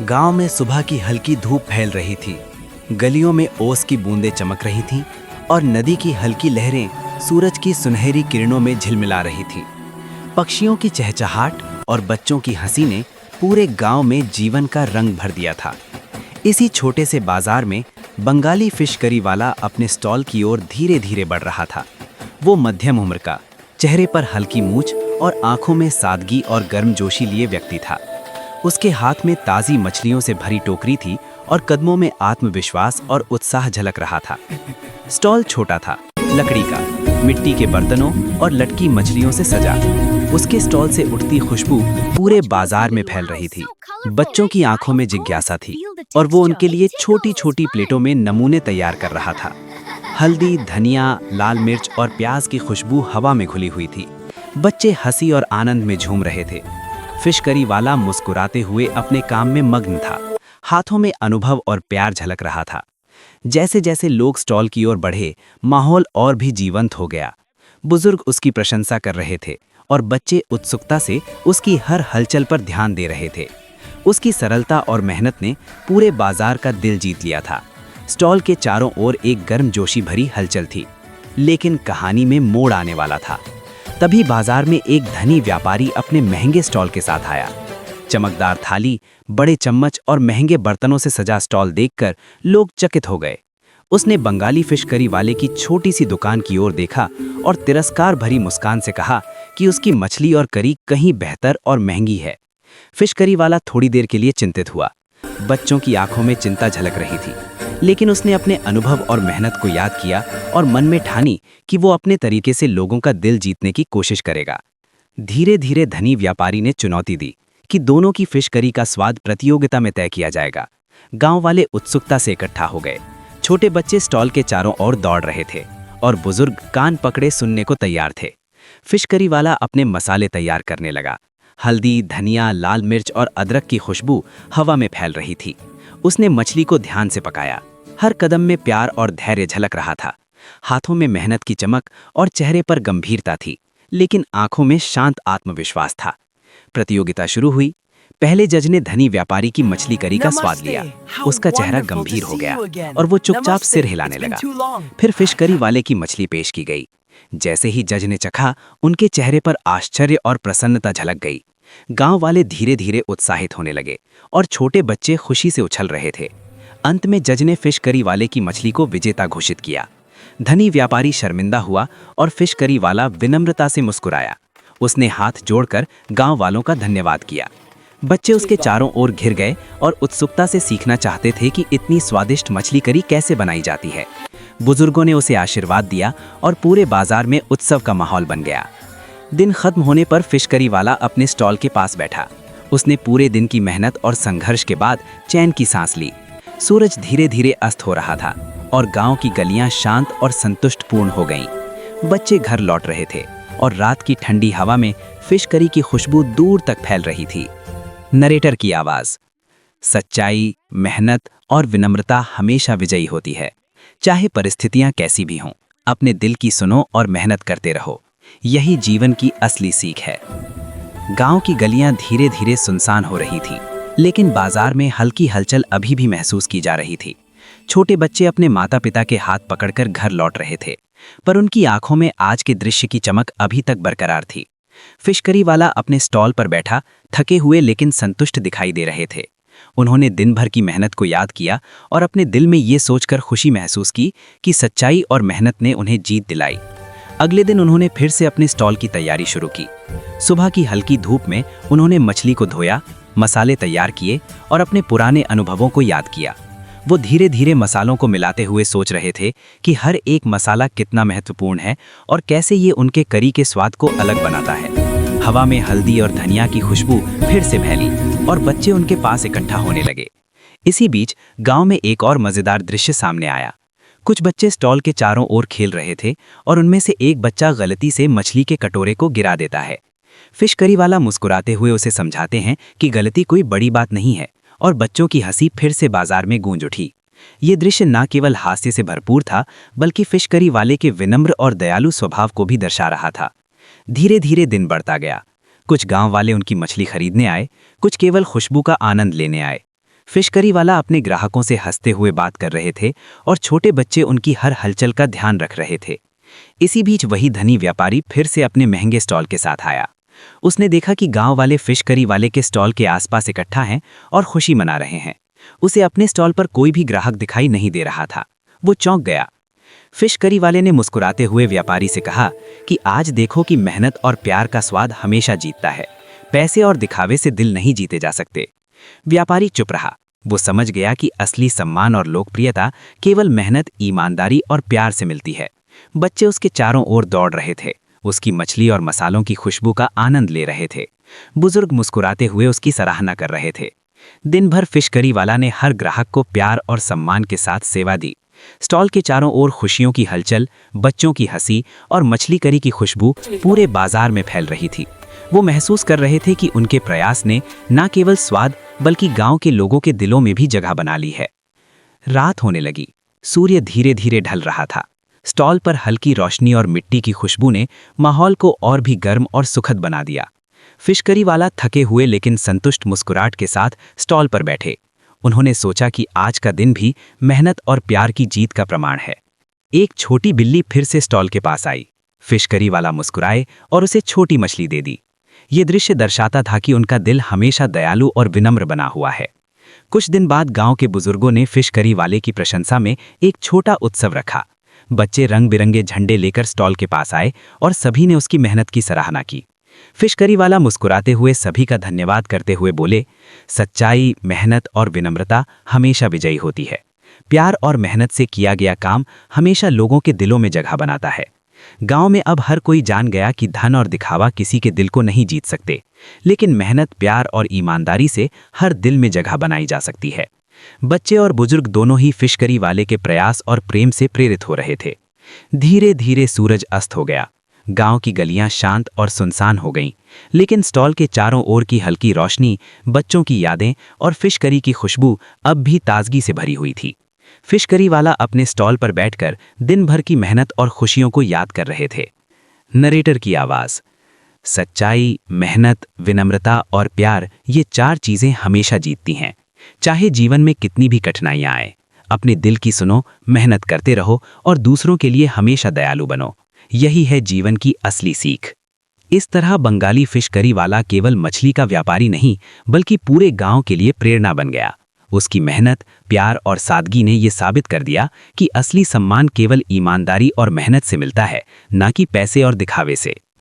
गांव में सुबह की हल्की धूप फैल रही थी। गलियों में ओस की बूंदें चमक रही थीं और नदी की हल्की लहरें सूरज की सुनहरी किरणों में झिलमिला रही थीं। पक्षियों की चहचहाट और बच्चों की हंसी ने पूरे गांव में जीवन का रंग भर दिया था। इसी छोटे से बाजार में बंगाली फिश करी वाला अपने स्टॉल की ओर धीरे धीरे बढ़ रहा था। वो मध्यम उम्र का, चेहरे पर हल्की मूंछ और आंखों में सादगी और गर्मजोशी लिए व्यक्ति था। उसके हाथ में ताज़ी मछलियों से भरी टोकरी थी और कदमों में आत्मविश्वास और उत्साह झलक रहा था। स्टॉल छोटा था, लकड़ी का, मिट्टी के बर्तनों और लटकी मछलियों से सजा। उसके स्टॉल से उठती खुशबू पूरे बाजार में फैल रही थी। बच्चों की आंखों में जिज्ञासा थी और वो उनके लिए छोटी छोटी प्लेटों में नमूने तैयार कर रहा था। हल्दी, धनिया, लाल मिर्च और प्याज की खुशबू हवा में घुली हुई थी। बच्चे हंसी और आनंद में झूम रहे थे। फिश करी वाला मुस्कुराते हुए अपने काम में मग्न था। हाथों में अनुभव और प्यार झलक रहा था। जैसे जैसे लोग स्टॉल की ओर बढ़े, माहौल और भी जीवंत हो गया। बुजुर्ग उसकी प्रशंसा कर रहे थे और बच्चे उत्सुकता से उसकी हर हलचल पर ध्यान दे रहे थे। उसकी सरलता और मेहनत ने पूरे बाजार का दिल जीत लिया था। स्टॉल के चारों ओर एक गर्मजोशी भरी हलचल थी, लेकिन कहानी में मोड़ आने वाला था। तभी बाजार में एक धनी व्यापारी अपने महंगे स्टॉल के साथ आया। चमकदार थाली, बड़े चम्मच और महंगे बर्तनों से सजा स्टॉल देखकर लोग चकित हो गए। उसने बंगाली फिश करी वाले की छोटी सी दुकान की ओर देखा और तिरस्कार भरी मुस्कान से कहा कि उसकी मछली और करी कहीं बेहतर और महंगी है। फिश करी वाला थोड़ी देर के लिए चिंतित हुआ। बच्चों की आंखों में चिंता झलक रही थी, लेकिन उसने अपने अनुभव और मेहनत को याद किया और मन में ठानी कि वो अपने तरीके से लोगों का दिल जीतने की कोशिश करेगा। धीरे धीरे धनी व्यापारी ने चुनौती दी कि दोनों की फिश करी का स्वाद प्रतियोगिता में तय किया जाएगा। गांव वाले उत्सुकता से इकट्ठा हो गए। छोटे बच्चे स्टॉल के चारों ओर दौड़ रहे थे और बुजुर्ग कान पकड़े सुनने को तैयार थे। फिश करी वाला अपने मसाले तैयार करने लगा। हल्दी, धनिया, लाल मिर्च और अदरक की खुशबू हवा में फैल रही थी। उसने मछली को ध्यान से पकाया। हर कदम में प्यार और धैर्य झलक रहा था। हाथों में मेहनत की चमक और चेहरे पर गंभीरता थी, लेकिन आंखों में शांत आत्मविश्वास था। प्रतियोगिता शुरू हुई। पहले जज ने धनी व्यापारी की मछली करी का स्वाद लिया। उसका चेहरा गंभीर हो गया और वो चुपचाप सिर हिलाने लगा। फिर फिश करी वाले की मछली पेश की गई। जैसे ही जज ने चखा, उनके चेहरे पर आश्चर्य और प्रसन्नता झलक गई। गांव वाले धीरे धीरे उत्साहित होने लगे और छोटे बच्चे खुशी से उछल रहे थे। अंत में जज ने फिश करी वाले की मछली को विजेता घोषित किया। धनी व्यापारी शर्मिंदा हुआ और फिश करी वाला विनम्रता से मुस्कुराया। उसने हाथ जोड़कर गांव वालों का धन्यवाद किया। बच्चे उसके चारों ओर घिर गए और उत्सुकता से सीखना चाहते थे कि इतनी स्वादिष्ट मछली करी कैसे बनाई जाती है। बुजुर्गों ने उसे आशीर्वाद दिया और पूरे बाजार में उत्सव का माहौल बन गया। दिन खत्म होने पर फिश करी वाला अपने स्टॉल के पास बैठा। उसने पूरे दिन की मेहनत और संघर्ष के बाद चैन की सांस ली। सूरज धीरे धीरे अस्त हो रहा था और गांव की गलियां शांत और संतुष्टपूर्ण हो गईं। बच्चे घर लौट रहे थे और रात की ठंडी हवा में फिश करी की खुशबू दूर तक फैल रही थी। नरेटर की आवाज। सच्चाई, मेहनत और विनम्रता हमेशा विजयी होती है। चाहे परिस्थितियां कैसी भी हों, अपने दिल की सुनो और मेहनत करते रहो। यही जीवन की असली सीख है। गांव की गलियां धीरे धीरे सुनसान हो रही थी, लेकिन बाजार में हल्की हलचल अभी भी महसूस की जा रही थी। छोटे बच्चे अपने माता पिता के हाथ पकड़कर घर लौट रहे थे, पर उनकी आंखों में आज के दृश्य की चमक अभी तक बरकरार थी। फिश करी वाला अपने स्टॉल पर बैठा, थके हुए लेकिन संतुष्ट दिखाई दे रहे थे। उन्होंने दिन भर की मेहनत को याद किया और अपने दिल में ये सोचकर खुशी महसूस की कि सच्चाई और मेहनत ने उन्हें जीत दिलाई। अगले दिन उन्होंने फिर से अपने स्टॉल की तैयारी शुरू की। सुबह की हल्की धूप में उन्होंने मछली को धोया, मसाले तैयार किए और अपने पुराने अनुभवों को याद किया। वो धीरे धीरे मसालों को मिलाते हुए सोच रहे थे कि हर एक मसाला कितना महत्वपूर्ण है और कैसे ये उनके करी के स्वाद को अलग बनाता है। हवा में हल्दी और धनिया की खुशबू फिर से फैली और बच्चे उनके पास इकट्ठा होने लगे। इसी बीच गांव में एक और मजेदार दृश्य सामने आया। कुछ बच्चे स्टॉल के चारों ओर खेल रहे थे और उनमें से एक बच्चा गलती से मछली के कटोरे को गिरा देता है। फिश करी वाला मुस्कुराते हुए उसे समझाते हैं कि गलती कोई बड़ी बात नहीं है और बच्चों की हंसी फिर से बाजार में गूंज उठी। ये दृश्य न केवल हास्य से भरपूर था, बल्कि फिश करी वाले के विनम्र और दयालु स्वभाव को भी दर्शा रहा था। धीरे धीरे दिन बढ़ता गया। कुछ गांव वाले उनकी मछली खरीदने आए, कुछ केवल खुशबू का आनंद लेने आए। फिश करी वाला अपने ग्राहकों से हंसते हुए बात कर रहे थे और छोटे बच्चे उनकी हर हलचल का ध्यान रख रहे थे। इसी बीच वही धनी व्यापारी फिर से अपने महंगे स्टॉल के साथ आया। उसने देखा कि गांव वाले फिश करी वाले के स्टॉल के आसपास इकट्ठा हैं और खुशी मना रहे हैं। उसे अपने स्टॉल पर कोई भी ग्राहक दिखाई नहीं दे रहा था। वो चौंक गया। फिश करी वाले ने मुस्कुराते हुए व्यापारी से कहा कि आज देखो कि मेहनत और प्यार का स्वाद हमेशा जीतता है। पैसे और दिखावे से दिल नहीं जीते जा सकते। व्यापारी चुप रहा। वो समझ गया कि असली सम्मान और लोकप्रियता केवल मेहनत, ईमानदारी और प्यार से मिलती है। बच्चे उसके चारों ओर दौड़ रहे थे, उसकी मछली और मसालों की खुशबू का आनंद ले रहे थे। बुजुर्ग मुस्कुराते हुए उसकी सराहना कर रहे थे। दिन भर फिश करी वाला ने हर ग्राहक को प्यार और सम्मान के साथ सेवा दी। स्टॉल के चारों ओर खुशियों की हलचल, बच्चों की हंसी और मछली करी की खुशबू पूरे बाजार में फैल रही थी। वो महसूस कर रहे थे कि उनके प्रयास ने न केवल स्वाद बल्कि गांव के लोगों के दिलों में भी जगह बना ली है। रात होने लगी। सूर्य धीरे धीरे ढल रहा था। स्टॉल पर हल्की रोशनी और मिट्टी की खुशबू ने माहौल को और भी गर्म और सुखद बना दिया। फिश करी वाला थके हुए लेकिन संतुष्ट मुस्कुराहट के साथ स्टॉल पर बैठे। उन्होंने सोचा कि आज का दिन भी मेहनत और प्यार की जीत का प्रमाण है। एक छोटी बिल्ली फिर से स्टॉल के पास आई। फिश करी वाला मुस्कुराए और उसे छोटी मछली दे दी। ये दृश्य दर्शाता था कि उनका दिल हमेशा दयालु और विनम्र बना हुआ है। कुछ दिन बाद गांव के बुजुर्गों ने फिश करी वाले की प्रशंसा में एक छोटा उत्सव रखा। बच्चे रंग बिरंगे झंडे लेकर स्टॉल के पास आए और सभी ने उसकी मेहनत की सराहना की। फिश करी वाला मुस्कुराते हुए सभी का धन्यवाद करते हुए बोले, सच्चाई, मेहनत और विनम्रता हमेशा विजयी होती है। प्यार और मेहनत से किया गया काम हमेशा लोगों के दिलों में जगह बनाता है। गांव में अब हर कोई जान गया कि धन और दिखावा किसी के दिल को नहीं जीत सकते, लेकिन मेहनत, प्यार और ईमानदारी से हर दिल में जगह बनाई जा सकती है। बच्चे और बुजुर्ग दोनों ही फिश करी वाले के प्रयास और प्रेम से प्रेरित हो रहे थे। धीरे धीरे सूरज अस्त हो गया। गांव की गलियां शांत और सुनसान हो गईं, लेकिन स्टॉल के चारों ओर की हल्की रोशनी, बच्चों की यादें और फिश करी की खुशबू अब भी ताजगी से भरी हुई थी। फिश करी वाला अपने स्टॉल पर बैठकर दिन भर की मेहनत और खुशियों को याद कर रहे थे। नरेटर की आवाज। सच्चाई, मेहनत, विनम्रता और प्यार, ये 4 चीजें हमेशा जीतती हैं। चाहे जीवन में कितनी भी कठिनाइयां आए, अपने दिल की सुनो, मेहनत करते रहो और दूसरों के लिए हमेशा दयालु बनो। यही है जीवन की असली सीख। इस तरह बंगाली फिश करी वाला केवल मछली का व्यापारी नहीं, बल्कि पूरे गांव के लिए प्रेरणा बन गया। उसकी मेहनत, प्यार और सादगी ने यह साबित कर दिया कि असली सम्मान केवल ईमानदारी और मेहनत से मिलता है, न कि पैसे और दिखावे से।